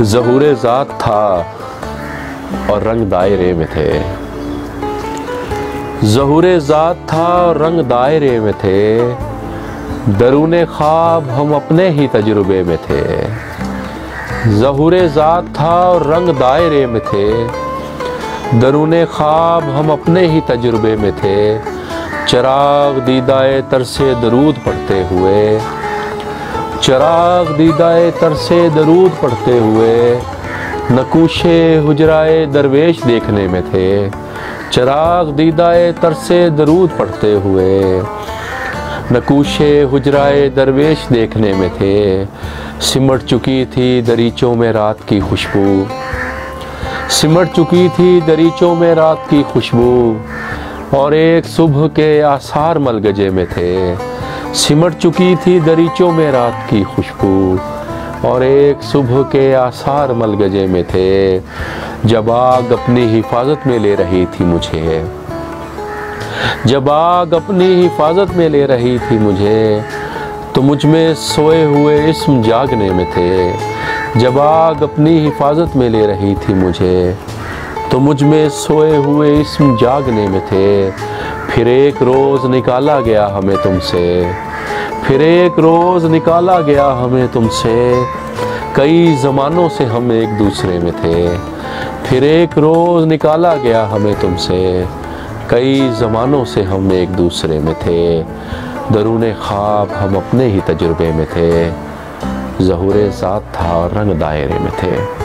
ज़हूरे ज़ात था और रंग दायरे में थे। ज़हूरे ज़ात था और रंग दायरे में थे, दरूने ख्वाब हम अपने ही तजुर्बे में थे। ज़हूरे ज़ात था और रंग दायरे में थे, दरूने ख्वाब हम अपने ही तजुर्बे में थे। चिराग दीदाए तरसे दरूद पढ़ते हुए, चिराग दीदाए तरसे दरूद पढ़ते हुए, नकूशे हुजराए दरवेश देखने में थे। चिराग दीदाए तरसे दरूद पढ़ते हुए, नकूशे हुजराए दरवेश देखने में थे। सिमट चुकी थी दरीचों में रात की खुशबू, सिमट चुकी थी दरीचों में रात की खुशबू, और एक सुबह के आसार मलगजे में थे। सिमट चुकी थी दरीचों में रात की खुशबू, और एक सुबह के आसार मलगजे में थे। जब आग अपनी हिफाजत में ले रही थी मुझे, जब आग अपनी हिफाजत में ले रही थी मुझे, तो मुझ में सोए हुए इस्म जागने में थे। जब आग अपनी हिफाजत में ले रही थी मुझे, तो मुझ में सोए हुए इस्म जागने में थे। फिर एक रोज़ निकाला गया हमें तुमसे, फिर एक रोज़ निकाला गया हमें तुमसे, कई ज़मानों से हम एक दूसरे में थे। फिर एक रोज़ निकाला गया हमें तुमसे, कई ज़मानों से हम एक दूसरे में थे। दरूने ख्वाब हम अपने ही तजुर्बे में थे, ज़हूरे ज़ात था और रंग दायरे में थे।